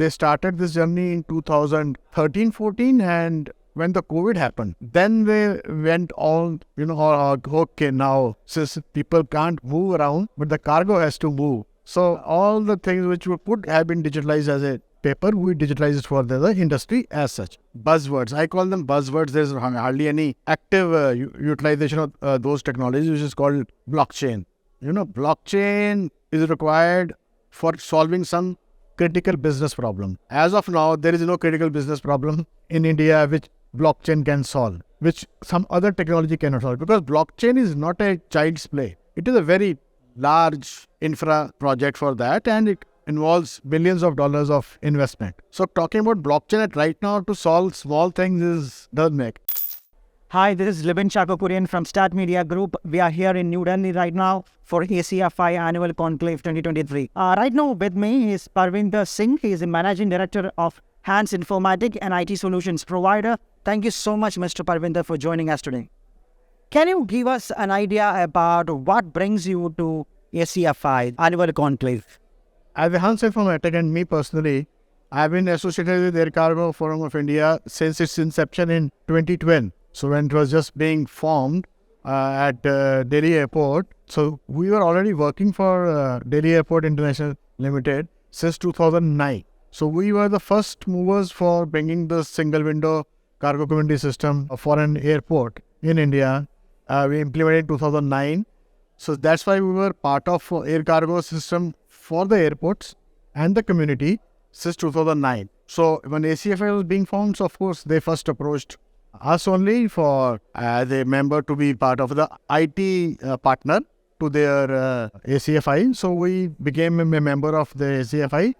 they started this journey in 2013-14, and when the COVID happened, then they went all, okay, now since people can't move around, but the cargo has to move. So all the things which could have been digitalized as a paper, we digitalize it for the industry as such. Buzzwords, I call them buzzwords. There's hardly any active utilization of those technologies, which is called blockchain. Blockchain is required for solving some critical business problem. As of now, there is no critical business problem in India which blockchain can solve, which some other technology cannot solve, because blockchain is not a child's play. It is a very large infra project for that, and it involves billions of dollars of investment. So talking about blockchain at right now to solve small things doesn't make. Hi, this is Libin Chakokurian from Stat Media Group. We are here in New Delhi right now for ACFI Annual Conclave 2023. Right now with me is Parvinder Singh. He is the Managing Director of Hans Informatic, an IT solutions provider. Thank you so much, Mr. Parvinder, for joining us today. Can you give us an idea about what brings you to ACFI Annual Conclave? As a Hans Informatic and me personally, I have been associated with Air Cargo Forum of India since its inception in 2012. So when it was just being formed at Delhi Airport, so we were already working for Delhi Airport International Limited since 2009. So we were the first movers for bringing the single window cargo community system for an airport in India. We implemented in 2009. So that's why we were part of air cargo system for the airports and the community since 2009. So when ACFI was being formed, so of course they first approached us only for as a member to be part of the IT partner to their ACFI. So we became a member of the ACFI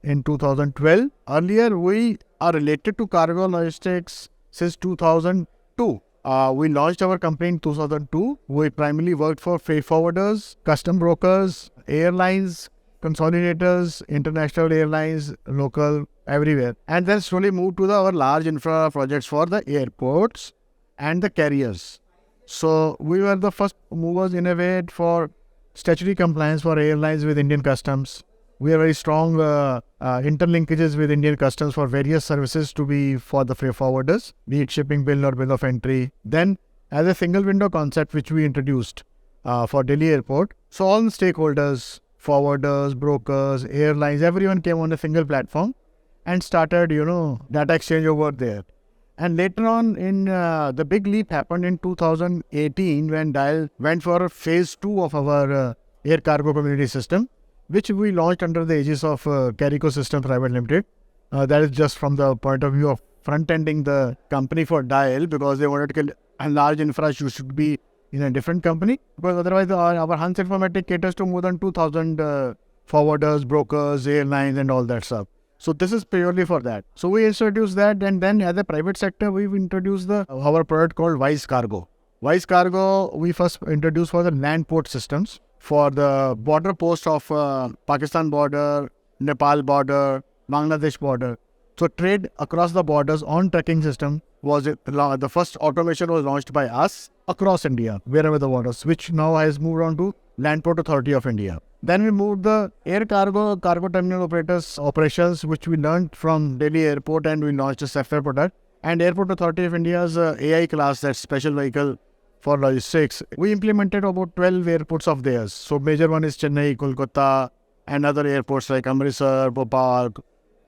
in 2012. Earlier, we are related to cargo logistics since 2002. We launched our company in 2002. We primarily worked for freight forwarders, custom brokers, airlines, consolidators, international airlines, local, everywhere. And then slowly moved to our large infra projects for the airports and the carriers. So we were the first movers in a way for statutory compliance for airlines with Indian customs. We have very strong interlinkages with Indian customs for various services to be for the freight forwarders, be it shipping bill or bill of entry. Then as a single window concept which we introduced for Delhi Airport. So all the stakeholders, forwarders, brokers, airlines, everyone came on a single platform and started, data exchange over there. And later on the big leap happened in 2018 when DIAL went for phase 2 of our air cargo community system, which we launched under the aegis of Carico Systems Private Limited. That is just from the point of view of front-ending the company for DIAL, because they wanted to a large infrastructure should be in a different company, because otherwise our Hans Informatic caters to more than 2,000 forwarders, brokers, airlines and all that stuff. So this is purely for that. So we introduced that, and then as a private sector, we've introduced our product called Wise Cargo. Wise Cargo we first introduced for the land port systems for the border post of Pakistan border, Nepal border, Bangladesh border. So trade across the borders on tracking system was the first automation was launched by us across India, wherever the borders, which now has moved on to Land Port Authority of India. Then we moved the air cargo terminal operators operations, which we learned from Delhi Airport, and we launched a software product. And Airport Authority of India's AI class, that special vehicle for logistics. We implemented about 12 airports of theirs. So major one is Chennai, Kolkata, and other airports like Amritsar, Bhopal,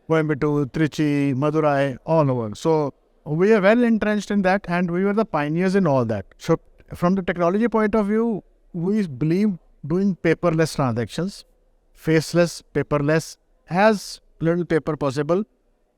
Coimbatore, Trichy, Madurai, all over. So we are well entrenched in that, and we were the pioneers in all that. So from the technology point of view, we believe doing paperless transactions, faceless, paperless, as little paper possible.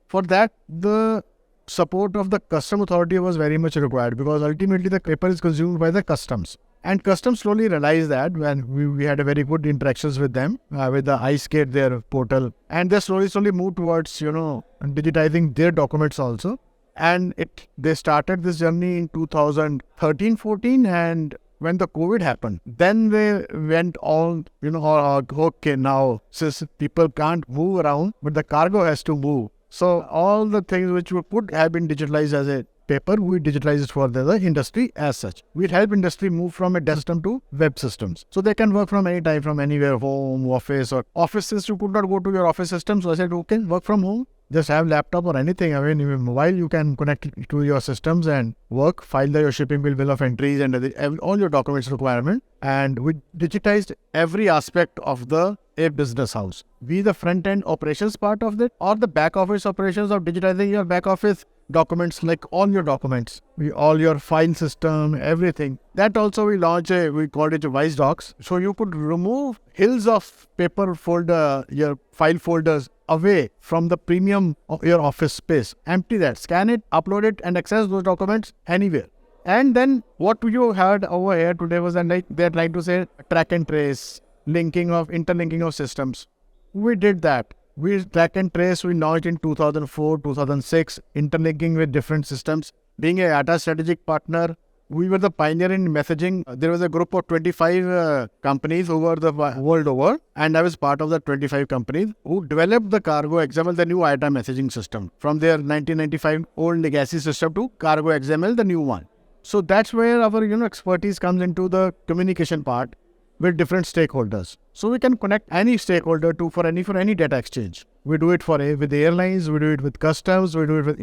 For that, the support of the custom authority was very much required, because ultimately the paper is consumed by the customs. And customs slowly realized that when we had a very good interactions with them, with the iSkate, their portal, and they slowly moved towards, digitizing their documents also. And they started this journey in 2013-14, and when the COVID happened, then they went all, okay, now since people can't move around, but the cargo has to move. So all the things which could have been digitalized as a paper, we digitize it for the industry as such. We help industry move from a desk system to web systems. So they can work from any time, from anywhere, home, office, or office since you could not go to your office system. So I said, okay, work from home. Just have laptop or anything. I mean, even mobile, you can connect it to your systems and work, file your shipping bill of entries and all your documents requirement. And we digitized every aspect of a business house. Be the front end operations part of it or the back office operations of digitizing your back office documents, like all your documents, all your file system, everything. That also we launched we called it Wise Docs. So you could remove hills of paper folder, your file folders away from the premium of your office space. Empty that, scan it, upload it, and access those documents anywhere. And then what you heard over here today was that like they're trying to say track and trace, interlinking of systems. We did that. We track and trace, we launched in 2004, 2006, interlinking with different systems. Being a data strategic partner, we were the pioneer in messaging. There was a group of 25 companies over the world over, and I was part of the 25 companies who developed the Cargo XML, the new IATA messaging system, from their 1995 old legacy system to Cargo XML, the new one. So that's where our expertise comes into the communication part with different stakeholders. So we can connect any stakeholder for any data exchange. We do it with the airlines, we do it with customs, we do it with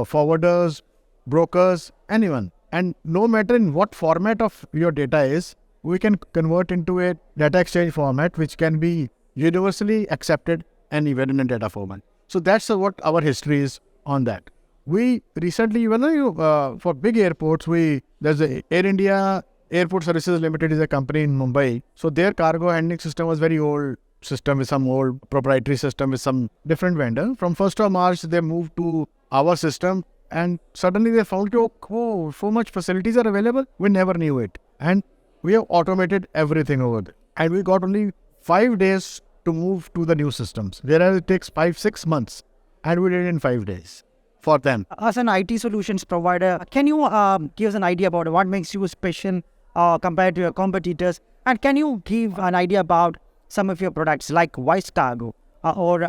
forwarders, brokers, anyone. And no matter in what format of your data is, we can convert into a data exchange format which can be universally accepted anywhere in a data format. So that's what our history is on that. We recently, for big airports, there's a Air India Airport Services Limited is a company in Mumbai. So their cargo handling system was very old system with some old proprietary system with some different vendor. From 1st of March, they moved to our system and suddenly they found, oh, so much facilities are available. We never knew it. And we have automated everything over there. And we got only 5 days to move to the new systems, whereas it takes 5-6 months. And we did it in 5 days for them. As an IT solutions provider, can you give us an idea about what makes you special compared to your competitors? And can you give an idea about some of your products like Wise Cargo or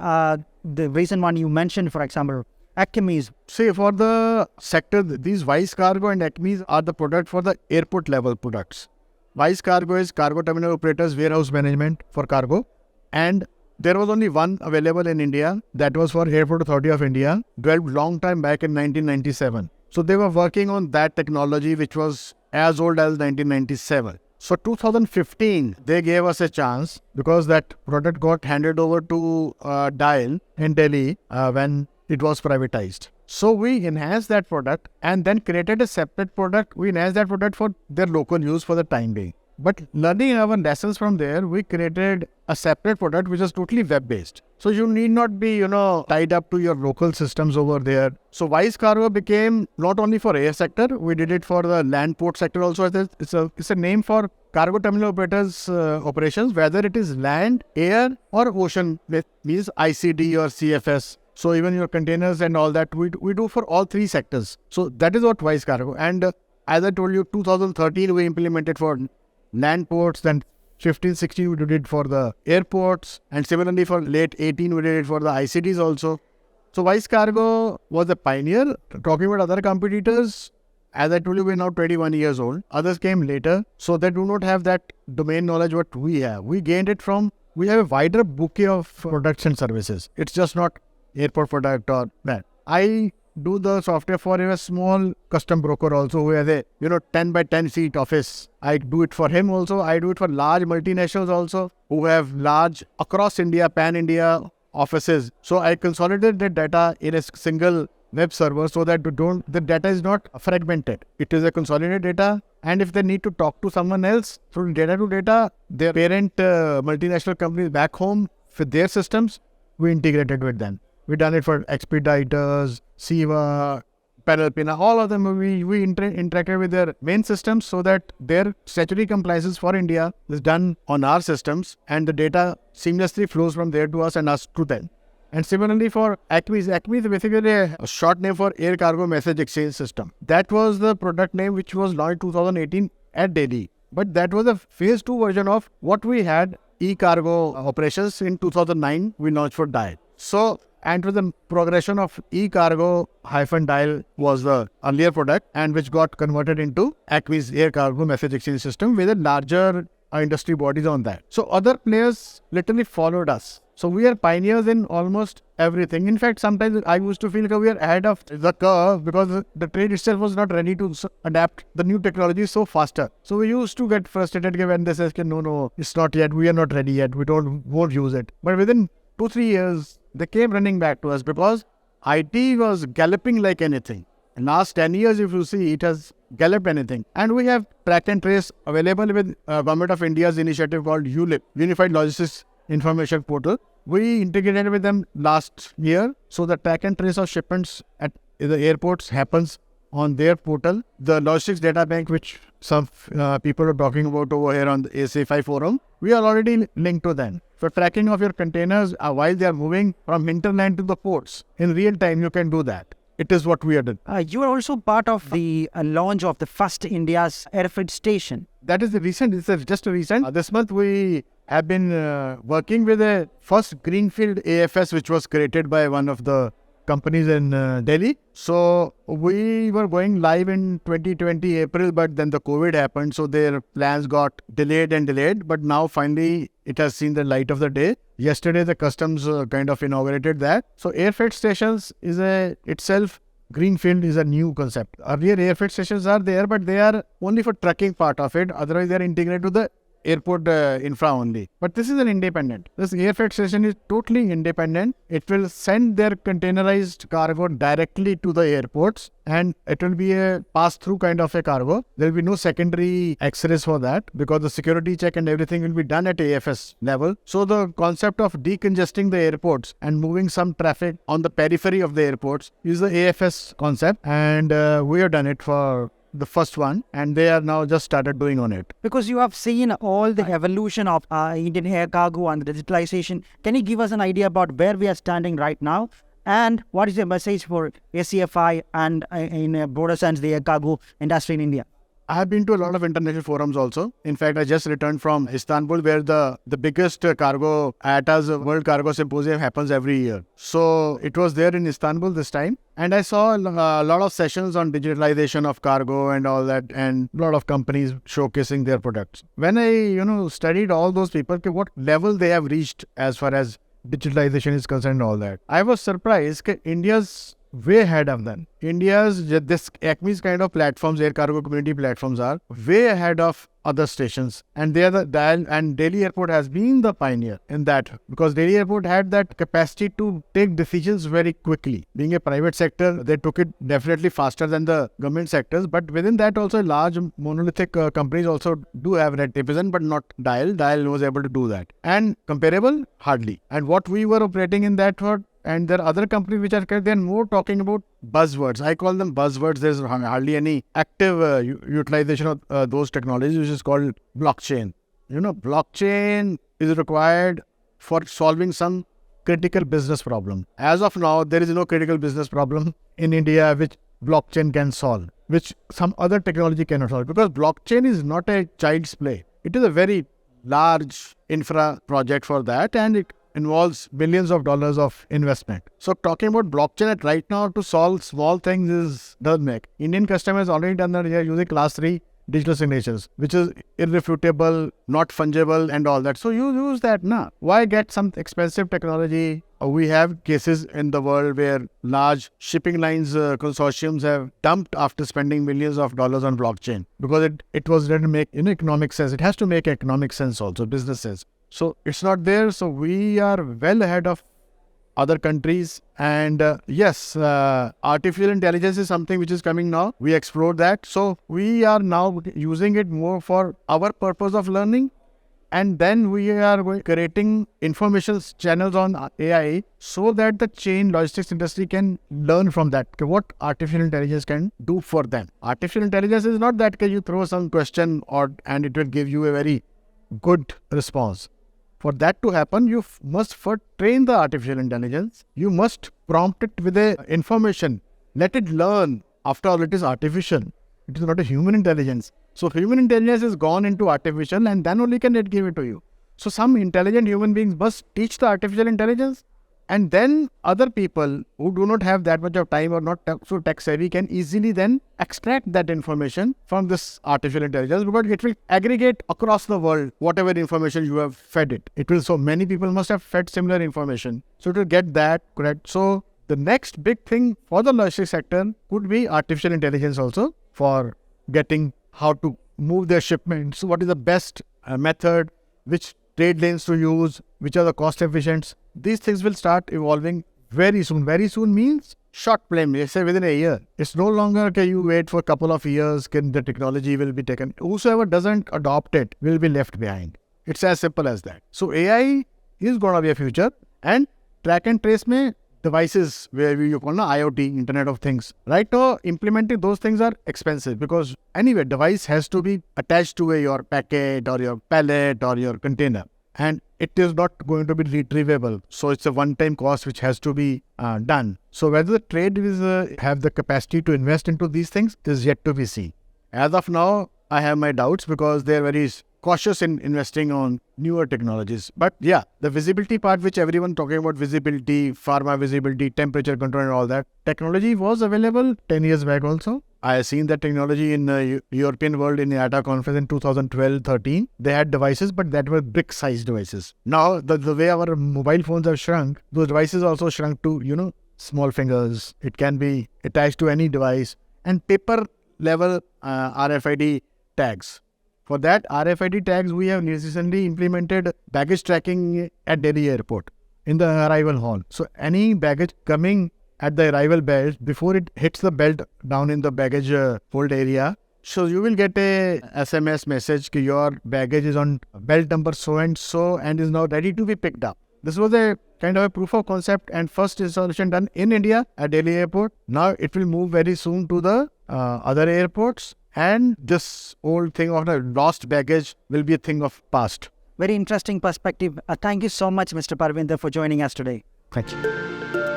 the recent one you mentioned, for example, ACME? See, for the sector, these Wise Cargo and ACME are the product for the airport level products. Wise Cargo is cargo terminal operators, warehouse management for cargo. And there was only one available in India. That was for Airport Authority of India, developed long time back in 1997. So they were working on that technology which was as old as 1997. So 2015, they gave us a chance because that product got handed over to Dial in Delhi when it was privatized. So we enhanced that product and then created a separate product. We enhanced that product for their local use for the time being. But learning our lessons from there, we created a separate product which is totally web-based. So you need not be, tied up to your local systems over there. So Wise Cargo became not only for air sector, we did it for the land port sector also. It's a name for cargo terminal operators operations, whether it is land, air or ocean, which means ICD or CFS. So even your containers and all that, we do for all three sectors. So that is what Wise Cargo. And as I told you, 2013 we implemented for land ports, then 15-16 we did it for the airports, and similarly for late 18 we did it for the ICDs also. So Wise Cargo was a pioneer. Talking about other competitors, as I told you, we're now 21 years old. Others came later, so they do not have that domain knowledge what we have. We gained it from, we have a wider bouquet of products and services. It's just not airport product or that. I do the software for a small custom broker also who has a 10 by 10 seat office. I do it for him also. I do it for large multinationals also who have large across India, pan-India offices. So I consolidate the data in a single web server so that the data is not fragmented. It is a consolidated data, and if they need to talk to someone else through data to data, their parent multinational companies back home with their systems, we integrated with them. We done it for Expeditors, Siva, Panalpina, all of them. We interacted with their main systems so that their statutory compliances for India is done on our systems, and the data seamlessly flows from there to us and us to them. And similarly for ACME, ACME is basically a short name for Air Cargo Message Exchange System. That was the product name which was launched 2018 at Delhi. But that was a phase 2 version of what we had e-cargo operations in 2009 we launched for DIAL. So And with the progression of e-cargo-dial was the earlier product, and which got converted into ACME's air cargo message exchange system with a larger industry bodies on that. So other players literally followed us. So we are pioneers in almost everything. In fact, sometimes I used to feel that we are ahead of the curve because the trade itself was not ready to adapt the new technology so faster. So we used to get frustrated when they say, no, it's not yet. We are not ready yet. We won't use it. But within 2-3 years, they came running back to us because IT was galloping like anything. In last 10 years, if you see, it has galloped anything. And we have track and trace available with Government of India's initiative called ULIP, Unified Logistics Information Portal. We integrated with them last year. So the track and trace of shipments at the airports happens on their portal. The logistics data bank, which some people are talking about over here on the ACFI forum, we are already linked to them. For tracking of your containers while they are moving from hinterland to the ports, in real time you can do that. It is what we are doing. You are also part of the launch of the first India's airfreight station. That is the recent, just a recent. This month we have been working with the first greenfield AFS, which was created by one of the companies in Delhi. So we were going live in 2020 April, but then the COVID happened. So their plans got delayed. But now finally it has seen the light of the day. Yesterday the customs kind of inaugurated that. So air freight stations is itself greenfield is a new concept. Earlier air freight stations are there, but they are only for trucking part of it. Otherwise they are integrated to the airport infra only. But this is an independent. This air freight station is totally independent. It will send their containerized cargo directly to the airports, and it will be a pass-through kind of a cargo. There will be no secondary X-rays for that because the security check and everything will be done at AFS level. So the concept of decongesting the airports and moving some traffic on the periphery of the airports is the AFS concept, and we have done it for the first one, and they are now just started doing on it. Because you have seen all the evolution of Indian air cargo and the digitalization, can you give us an idea about where we are standing right now? And what is your message for ACFI and in a broader sense, the air cargo industry in India? I have been to a lot of international forums also. In fact, I just returned from Istanbul, where the biggest cargo ATA's World Cargo Symposium happens every year. So it was there in Istanbul this time. And I saw a lot of sessions on digitalization of cargo and all that, and a lot of companies showcasing their products. When I, studied all those people, what level they have reached as far as digitalization is concerned and all that, I was surprised that India's way ahead of them. This ACME's kind of platforms, air cargo community platforms, are way ahead of other stations, and they are and Delhi Airport has been the pioneer in that, because Delhi Airport had that capacity to take decisions very quickly. Being a private sector, they took it definitely faster than the government sectors, but within that also large monolithic companies also do have that division, but not Dial. Dial was able to do that. And comparable, hardly. And what we were operating in that world, and there are other companies which are they're more talking about buzzwords. I call them buzzwords. There's hardly any active utilization of those technologies, which is called blockchain. Blockchain is required for solving some critical business problem. As of now, there is no critical business problem in India which blockchain can solve, which some other technology cannot solve, because blockchain is not a child's play. It is a very large infra project for that, and it involves billions of dollars of investment. So talking about blockchain right now to solve small things doesn't make. Indian customers already done that. They are using class 3 digital signatures, which is irrefutable, not fungible and all that. So you use that now. Why get some expensive technology? We have cases in the world where large shipping lines consortiums have dumped after spending millions of dollars on blockchain, because it didn't make economic sense. It has to make economic sense also, business sense. So it's not there. So we are well ahead of other countries. And yes, artificial intelligence is something which is coming now. We explored that. So we are now using it more for our purpose of learning. And then we are creating information channels on AI so that the chain logistics industry can learn from that, what artificial intelligence can do for them. Artificial intelligence is not that you throw some question and it will give you a very good response. For that to happen, you must first train the artificial intelligence. You must prompt it with the information. Let it learn. After all, it is artificial. It is not a human intelligence. So human intelligence is gone into artificial, and then only can it give it to you. So some intelligent human beings must teach the artificial intelligence And then other people who do not have that much of time or not so tech savvy can easily then extract that information from this artificial intelligence, because it will aggregate across the world whatever information you have fed it. It will, so many people must have fed similar information. So to get that correct. So the next big thing for the logistics sector could be artificial intelligence also, for getting how to move their shipments. So what is the best method, which trade lanes to use, which are the cost efficient. These things will start evolving very soon. Very soon means short plane, let's say within a year. It's no longer okay, you wait for a couple of years, the technology will be taken. Whosoever doesn't adopt it will be left behind. It's as simple as that. So AI is going to be a future, and track and trace mein devices where you call IoT, Internet of Things. Right now, implementing those things are expensive, because anyway, device has to be attached to your packet or your pallet or your container, and it is not going to be retrievable. So it's a one-time cost which has to be done. So whether the trade is have the capacity to invest into these things is yet to be seen. As of now, I have my doubts, because they are very cautious in investing on newer technologies. But yeah, the visibility part, which everyone talking about, visibility, pharma visibility, temperature control and all that, technology was available 10 years back also. I have seen that technology in the European world in the IATA conference in 2012-13. They had devices, but that were brick-sized devices. Now, the way our mobile phones have shrunk, those devices also shrunk to, small fingers. It can be attached to any device. And paper level RFID tags. For that RFID tags, we have recently implemented baggage tracking at Delhi airport in the arrival hall. So any baggage coming at the arrival belt, before it hits the belt down in the baggage hold area, so you will get a SMS message that your baggage is on belt number so and so and is now ready to be picked up. This was a kind of a proof of concept and first installation done in India at Delhi airport. Now it will move very soon to the other airports. And this old thing of the lost baggage will be a thing of past. Very interesting perspective. Thank you so much, Mr. Parvinder, for joining us today. Thank you.